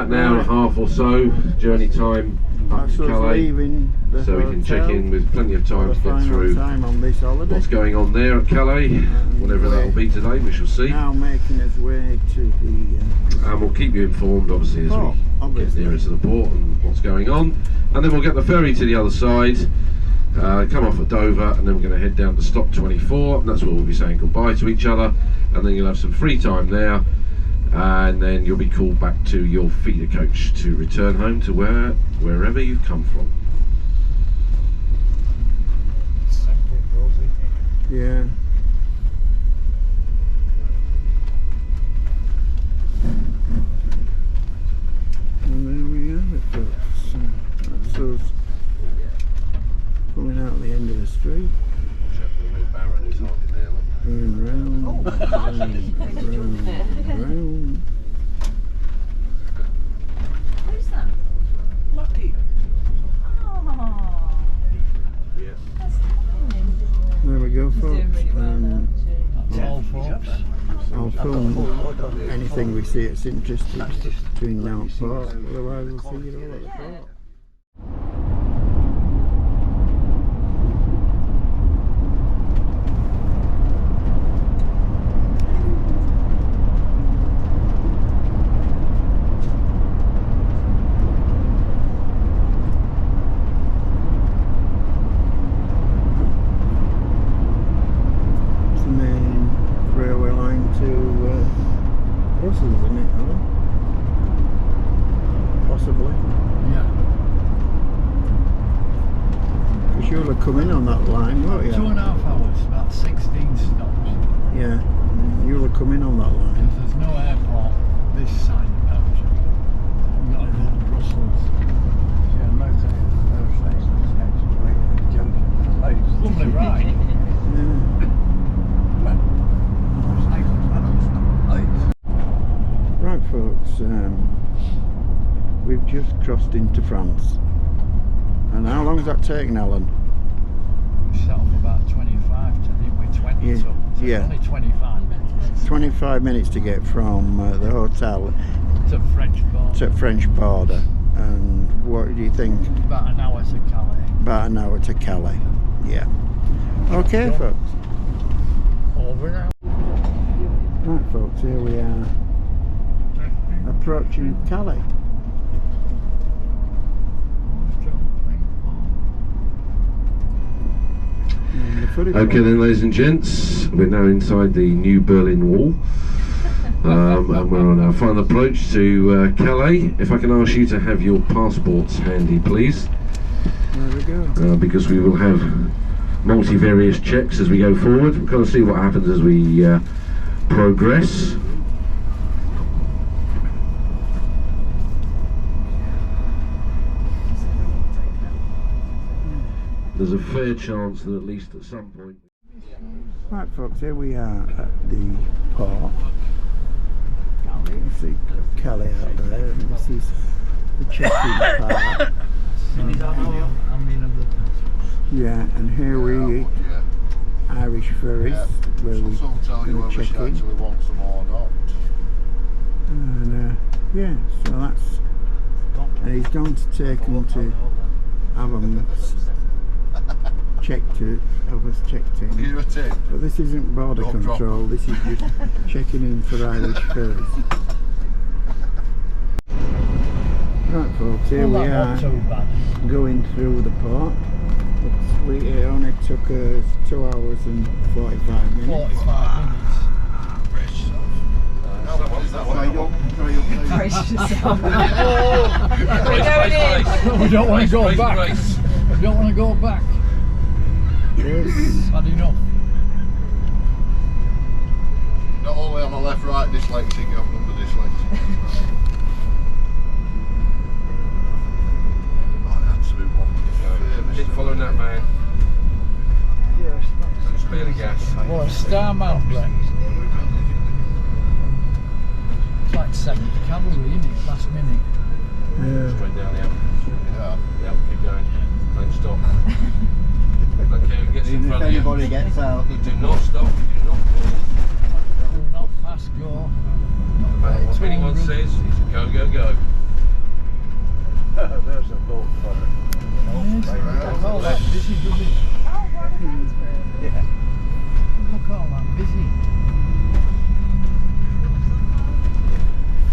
about an hour and a half or so journey time up to Calais, so we can check in with plenty of time to get through what's going on there at Calais, whatever that will be today, we shall see. Now making his way to the... and we'll keep you informed obviously as we get nearer to the port and what's going on. And then we'll get the ferry to the other side, come off at Dover, and then we're going to head down to Stop 24, and that's where we'll be saying goodbye to each other, and then you'll have some free time there, and then you'll be called back to your feeder coach to return home to wherever you've come from. Yeah. And there we have it, folks. That's us pulling out the end of the street. Going round, round. Who's that? Lottie. Oh, Yeah. that's fine. There we go, She's folks. doing really well now, That's all, folks. I'll film anything we see that's interesting between now and port. Otherwise, we'll see you all at the port. Brussels, isn't it, Alan? Possibly. Yeah. Because you'll have come in on that line, won't you? 2.5 hours, about 16 stops. Yeah, you'll have come in on that line. Because there's no airport this side of Belgium. We've got to go to Brussels. Yeah, most of those stations are right at the junction. Lovely ride. Yeah. Right, folks, we've just crossed into France. And how long's that taken, Alan? We set off about 25 to didn't we? 20 Yeah, so yeah. only 25 minutes 25 minutes to get from the hotel to French border. to French border. And what do you think? About an hour to Calais. About an hour to Calais. Yeah. Okay, Go. folks. Over now. Right, folks, here we are approaching Calais. Okay then, ladies and gents, we're now inside the new Berlin Wall, and we're on our final approach to Calais. If I can ask you to have your passports handy, please, There we go. because we will have multivarious checks as we go forward. We'll kind of see what happens as we progress. There's a fair chance that at least at some point... Right, folks, here we are at the port. You see Calais out there, and this is the check-in part. Yeah, and here we Irish ferries, where we're going to check in. And yeah, so that's... And he's going to take them to have them checked in. But this isn't border control, this is just checking in for Irish ferries. Right, folks, here we are going through the port. It only took us 2 hours and 45 minutes. 45 minutes. Brace yourself. We're going in. We don't want to go back. We don't want to go back. Yes. Had enough. Not only on the left, right, dyslexic, I'm under dyslexic. Keep following that man. Yes. Spare the gas. What a star man, Brett. It's like 7th cavalry, isn't it? Last minute. Yeah. Straight down, yeah. Yeah. Yeah, keep going. Don't stop. Okay, gets in front of you. Anybody gets out, Do not stop. Do not Do not pass go. No matter what anyone says, it's go, go, go. All that busy, does it? Oh, Warwick. Yeah. Look all that busy.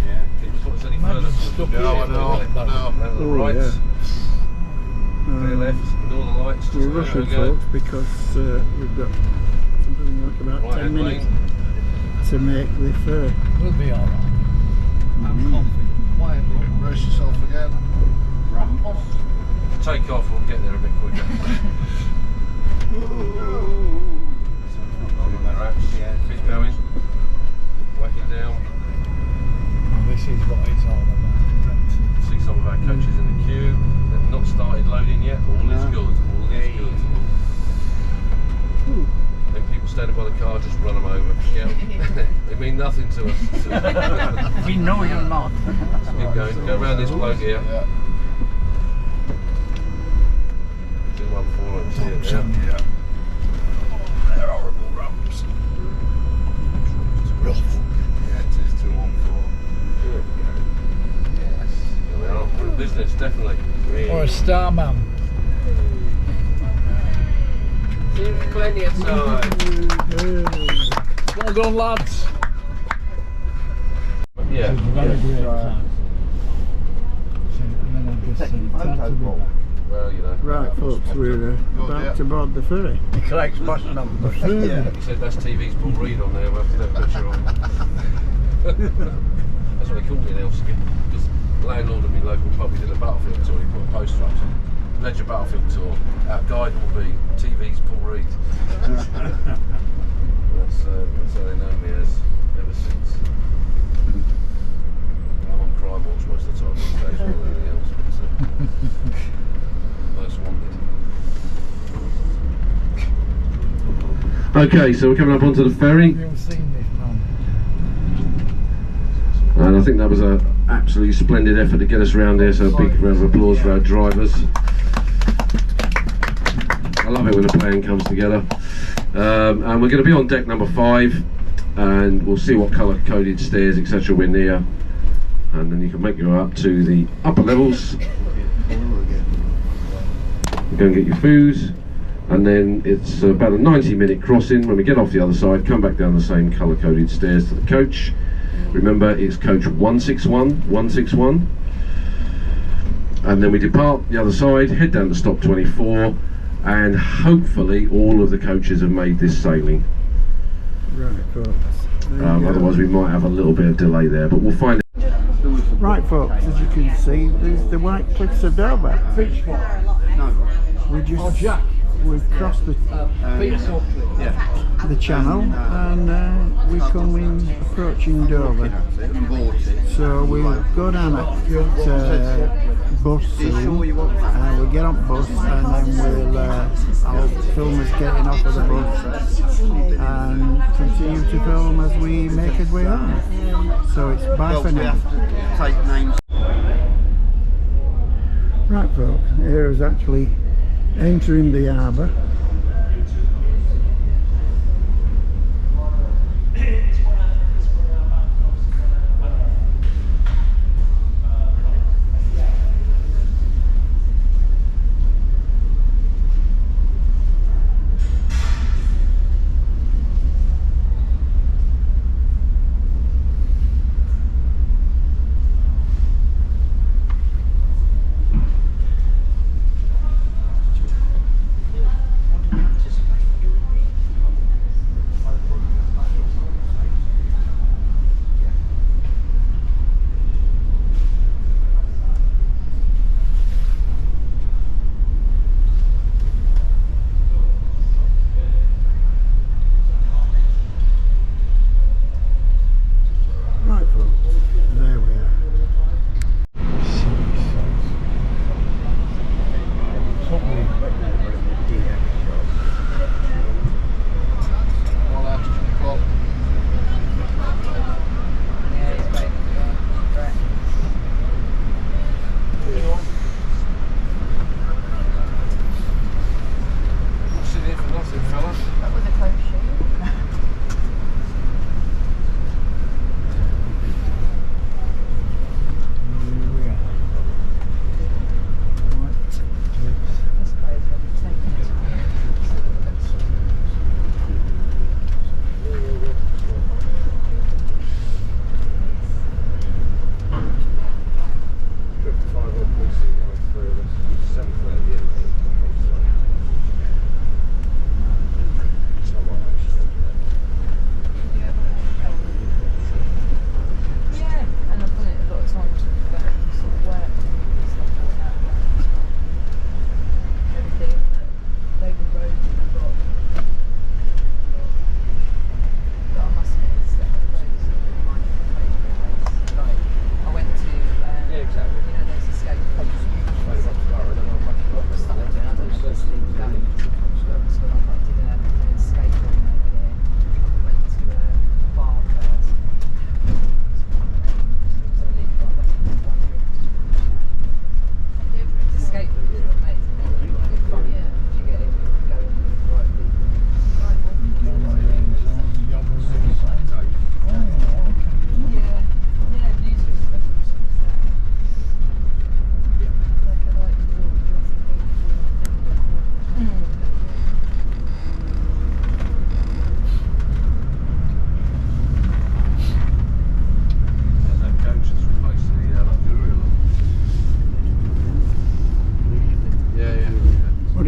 Yeah. Can you put us any further? Stuff No, I know, I know. Round the Oh, right, yeah. clear left, Northern Lights. We're rushing, folks, because we've got something like about Right 10 hand minutes lane. to make the ferry. We'll be all right. I'm confident. Quietly. Brace yourself again. Take off, we'll get there a bit quicker. Keep going. Whacking down. And this is what it's all about. See some of our coaches in the queue. They've not started loading yet. All is good. All is good. Then people standing by the car, just run them over. Yeah. They mean nothing to us. We know you're not. Keep going. Go around this bloke here. Yeah. 214, see it there. Yeah. They're horrible ramps. It's rough. Yeah, it is 214. Yes. Here we are. We're in business, definitely. Or a starman. Plenty of time. Well done, lads. Yeah. It was a very great time. So, and then I just said, "Time to be back." Well, you know. Right, folks, we're about to board the ferry. Collects bus numbers. Yeah. He said that's TV's Paul Reed on there. We'll have to have a picture on. That's what they called me in Helsinki. Because the landlord of my local pub, he did a Battlefield tour. He put a poster up. Ledger Battlefield tour. Our guide will be TV's Paul Reed. That's how they know me as ever since. I'm on crime watch most of the time these days, more than anything else. But, most wanted. Okay, so we're coming up onto the ferry. Have you seen this, man? And I think that was an absolutely splendid effort to get us around here, so a big round of applause for our drivers. I love it when a plan comes together. And we're going to be on deck number 5, and we'll see what colour coded stairs, etc. we're near. And then you can make your way up to the upper levels. Go and get your food. And then it's about a 90-minute crossing. When we get off the other side, come back down the same colour coded stairs to the coach. Remember, it's coach 161. And then we depart the other side, head down to stop 24, and hopefully all of the coaches have made this sailing. Right, folks. There you go. Otherwise we might have a little bit of delay there, but we'll find out. Right, folks, as you can see, there's the White Cliffs of Dover. Beach one. We just Oh, Jack. we've crossed the channel, and we're approaching Dover. So we'll go down at bus soon, we'll get on bus, and then I'll film us getting off of the bus and continue to film as we make our way home. So it's bye for now. Take names. Right, folks, here is actually entering the harbour.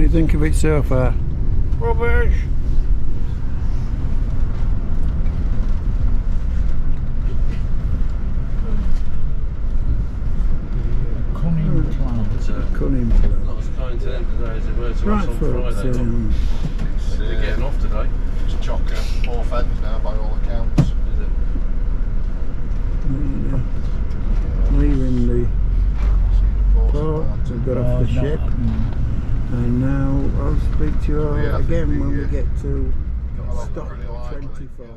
you think of it so far? Rubbish! Cunning plan. Not as kind to them today as it were to Right, us on folks. Friday. They're getting off today. It's chocker, 4 fens now by all accounts. Is it? Leaving the port, we got off the ship, and now I'll speak to you all Yeah, I think again when we, we get to got a stop pretty lively. 24.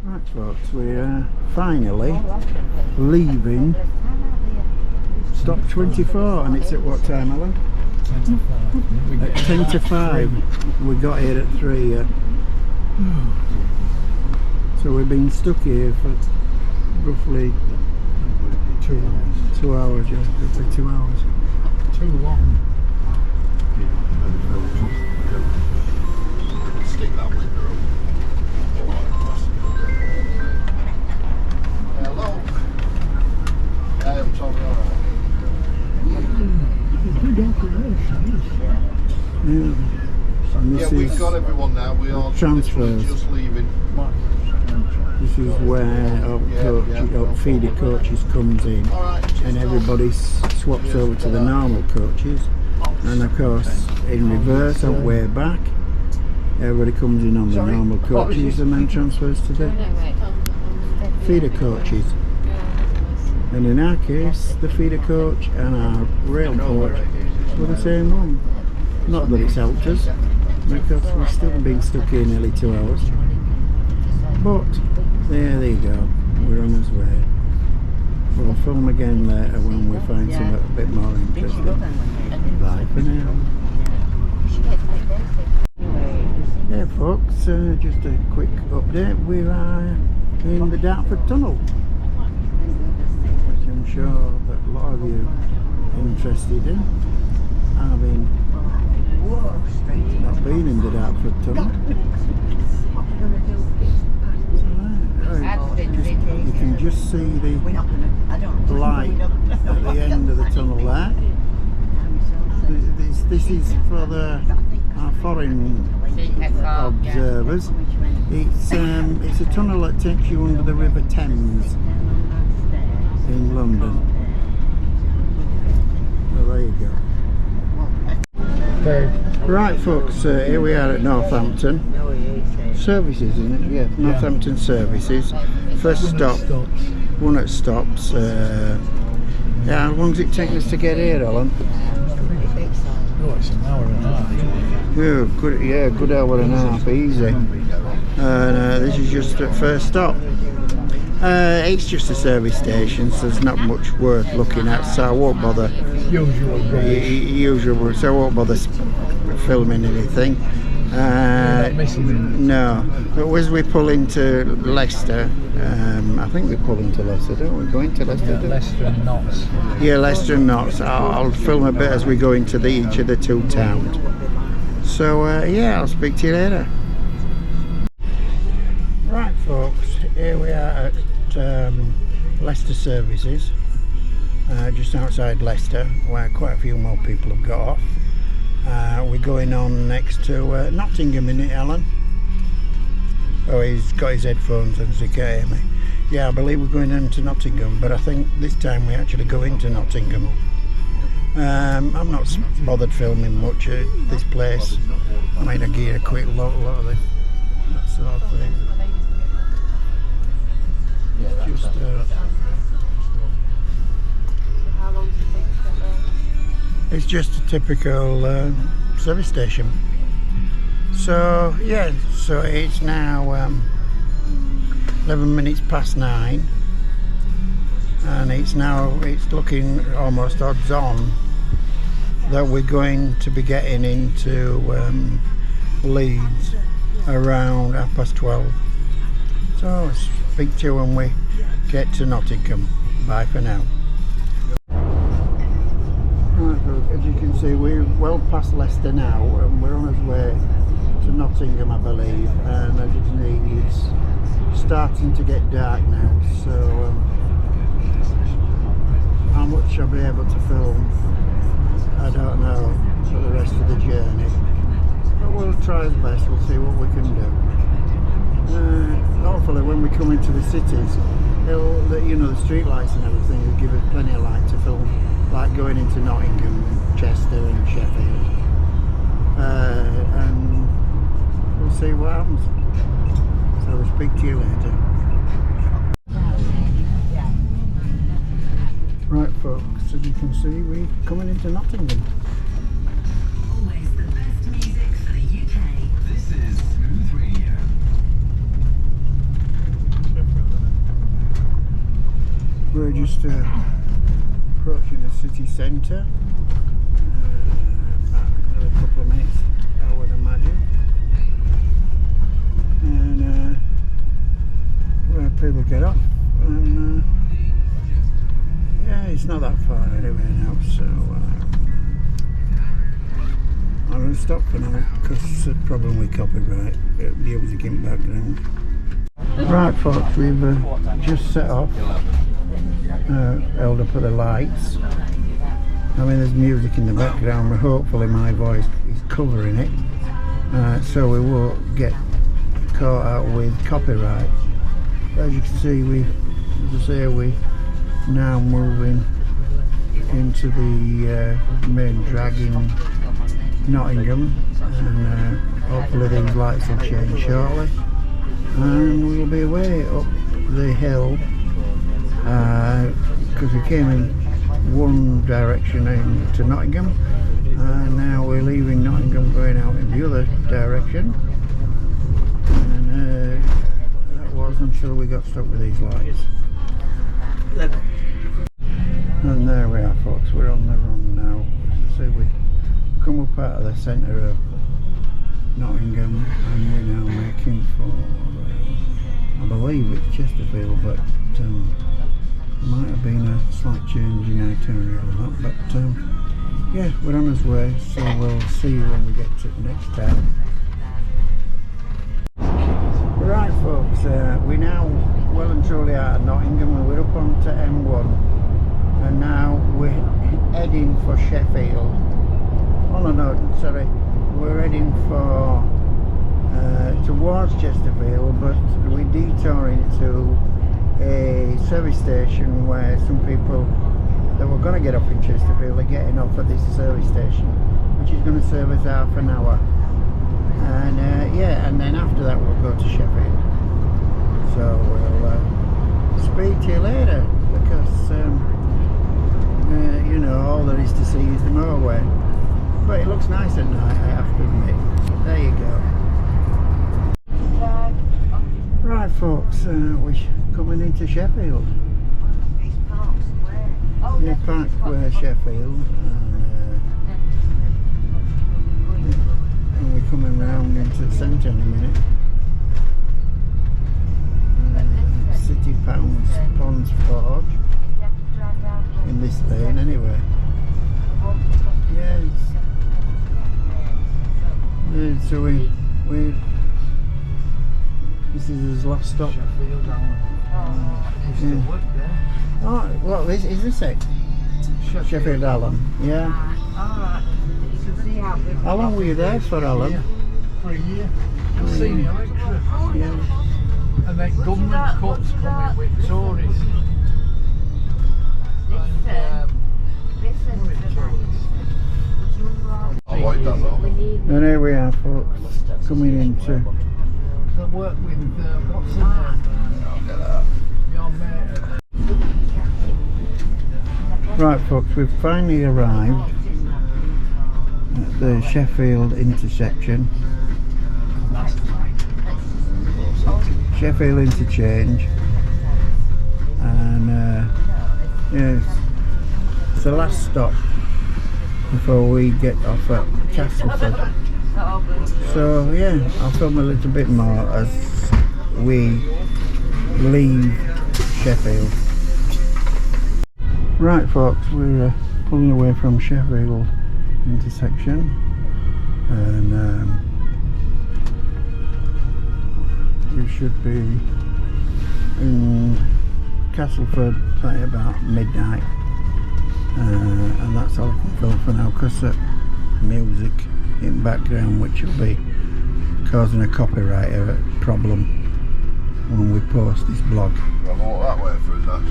Right folks, we're finally leaving stop 24, and it's at what time, Alan? 10 to 5. At 10 to 5. We got here at 3. So we've been stuck here for roughly 2 hours. 2 hours, yeah, roughly 2 hours. Too long. Stick that window up. Hello. Yeah, I'm sorry, alright. Big operation, Yeah. And this Yeah, we've is got everyone now. We are transfers. literally just leaving. This is where our feeder coaches comes in, Alright. and everybody swaps over to the normal coaches, and of course in reverse on way back everybody comes in on the normal coaches and then transfers to the feeder coaches. And in our case the feeder coach and our rail coach were the same one. Not that it's helped us, because we've still been stuck here nearly 2 hours. But there you go, we're on our way. We'll film again later when we find something a bit more interesting. Bye for now. Yeah folks, just a quick update. We are in the Dartford Tunnel, which I'm sure that a lot of you are interested in. Having not been in the Dartford Tunnel. You can just see the light at the end of the tunnel there. This is for our foreign observers. It's a tunnel that takes you under the River Thames in London. So there you go. Right folks, here we are at Northampton. Services, isn't it? Yeah, Northampton Services. First stop, one at stops. Yeah, how long does it take us to get here, Alan? Oh, it's an hour and a half. Yeah, good hour and a half, easy. And this is just at first stop. It's just a service station, so there's not much worth looking at, so I won't bother. Usual, so I won't bother filming anything. No, but as we pull into Leicester, I think we pull into Leicester, don't we? Go into Leicester? Yeah, Leicester and Notts. Yeah, Leicester and Notts. I'll film a bit as we go into each of the two towns. So yeah, I'll speak to you later. Right folks, here we are at Leicester Services, just outside Leicester, where quite a few more people have got off. We're going on next to Nottingham, innit, Alan? Oh, he's got his headphones and so he can't hear me. Yeah, I believe we're going into Nottingham, but I think this time we actually go into Nottingham. I'm not bothered filming much at this place. I might have geared a quick lot of that sort of thing. Just How long does it take to get there? it's just a typical service station. So yeah, so it's now 11 minutes past 9, and it's looking almost odds on that we're going to be getting into Leeds around 12:30. So I'll speak to you when we get to Nottingham. Bye for now. Right, look, as you can see, we're well past Leicester now, and we're on our way to Nottingham, I believe. And as you can see, it's starting to get dark now, so how much I'll be able to film, I don't know, for the rest of the journey. But we'll try as best, we'll see what we can do. Hopefully when we come into the cities, the street lights and everything will give us plenty of light to film, like going into Nottingham, Chester and Sheffield. And we'll see what happens. So we'll speak to you later. Right folks, as you can see, we're coming into Nottingham. Always the best music for the UK. This is Smooth Radio. We're just approaching the city centre. About another couple of minutes, I would imagine. And where people get off. And yeah, it's not that far anyway now, so I'm going to stop for now because the problem with copyright, the music in the background. Right folks, we've just set off, held up for the lights. I mean there's music in the background, but hopefully my voice is covering it, so we won't get caught out with copyright. As you can see, we're now moving into the main drag in Nottingham, and hopefully these lights will change shortly, and we'll be away up the hill, because we came in one direction into Nottingham, and now we're leaving Nottingham going out in the other direction, and that was until we got stuck with these lights. And there we are folks, we're on the run now. As I say, we come up out of the centre of Nottingham and we're now making for, I believe it's Chesterfield, but might have been a slight change in itinerary on that, but yeah, we're on our way, so we'll see you when we get to the next town. Right folks, we're now well and truly out of Nottingham, and we're up onto M1. And now we're heading for Sheffield. Oh no, sorry, we're heading for towards Chesterfield, but we're detouring to a service station where some people that were going to get off in Chesterfield are getting off at this service station, which is going to serve us half an hour. And yeah, and then after that we'll go to Sheffield. So we'll speak to you later, because you know, all there is to see is the motorway, but it looks nice at night, I have to admit. There you go. Right folks, we're coming into Sheffield. Yeah, Park Square, Sheffield, and we're coming round into the centre in a minute. City Ponds Forge. In this lane anyway. Yes. Yeah, so we this is his last stop. Yeah. Oh, what is this it? Sheffield Allen. Yeah. How long were you there for, Alan? For a year. Senior lecturer. Yeah. And then government cuts coming with Tories. Avoid that though. And here we are folks, coming into I work with, what's the name? Your mate. right folks, we've finally arrived at the Sheffield intersection. Sheffield interchange, and yeah, it's the last stop before we get off at Castleford. So yeah, I'll film a little bit more as we leave Sheffield. Right folks, we're pulling away from Sheffield intersection, and we should be in Castleford by about midnight, and that's all I can film for now because of music in background, which will be causing a copyright problem when we post this blog. I'll walk that way for us.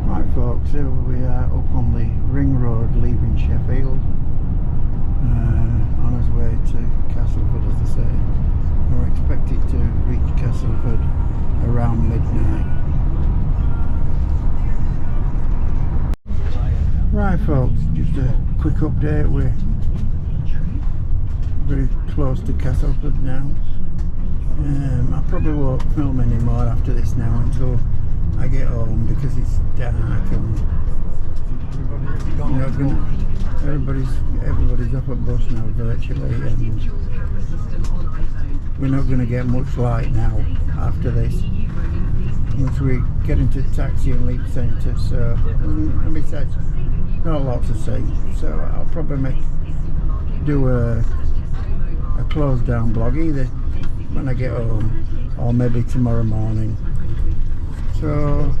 Right folks, here we are up on the ring road leaving Sheffield, on his way to Castleford, as I say. We're expected to reach Castleford around midnight. Right folks, just a quick update. We're very close to Castleford now. I probably won't film anymore after this now until I get home, because it's dark and everybody's up at bus now virtually, and we're not going to get much light now after this once we get into taxi and Leap Centre. So, and besides, not a lot to see, so I'll probably do a close down blog either when I get home or maybe tomorrow morning. So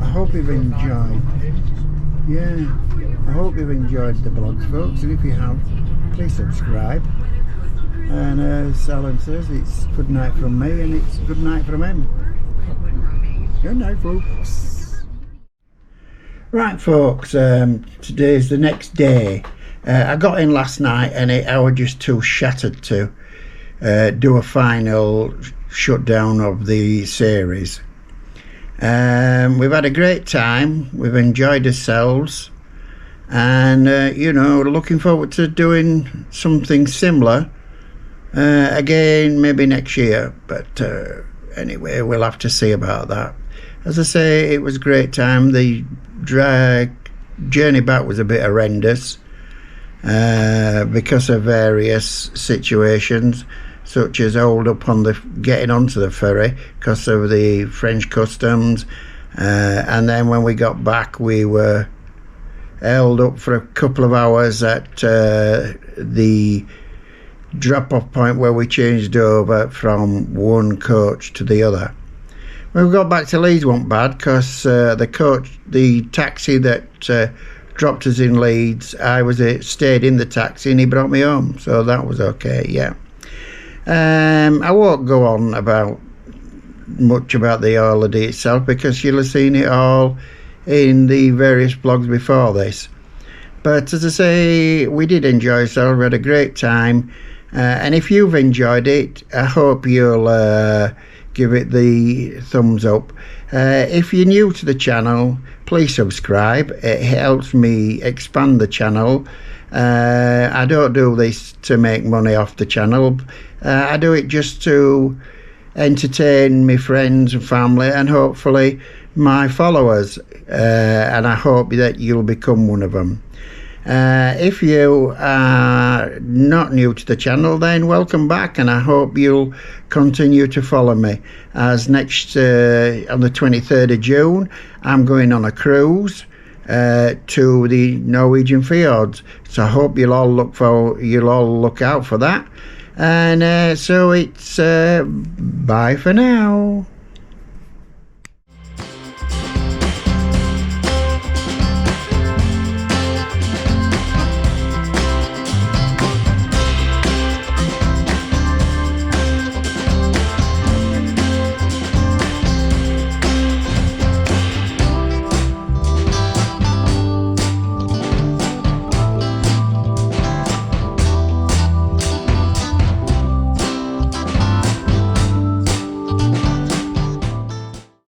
I hope you've enjoyed. I hope you've enjoyed the blogs, folks, and if you have, please subscribe. And as Alan says, it's good night from me, and it's good night from him. Good night, folks. Right folks, today's the next day. I got in last night and I was just too shattered to do a final shutdown of the series. We've had a great time, we've enjoyed ourselves, and looking forward to doing something similar again maybe next year, but anyway, we'll have to see about that. As I say, it was a great time. The journey back was a bit horrendous because of various situations, such as hold up on getting onto the ferry because of the French customs, and then when we got back we were held up for a couple of hours at the drop-off point where we changed over from one coach to the other. When we got back to Leeds, wasn't bad, because the taxi that dropped us in Leeds, I stayed in the taxi and he brought me home, so that was okay. Yeah. I won't go on much about the holiday itself, because you'll have seen it all in the various blogs before this. But as I say, we did enjoy ourselves. We had a great time, and if you've enjoyed it, I hope you'll give it the thumbs up. If you're new to the channel, please subscribe. It helps me expand the channel. I don't do this to make money off the channel. I do it just to entertain my friends and family, and hopefully my followers, and I hope that you'll become one of them. If you are not new to the channel, then welcome back, and I hope you'll continue to follow me, as next on the 23rd of June I'm going on a cruise to the Norwegian fjords, so I hope you'll all look out for that. And so it's bye for now.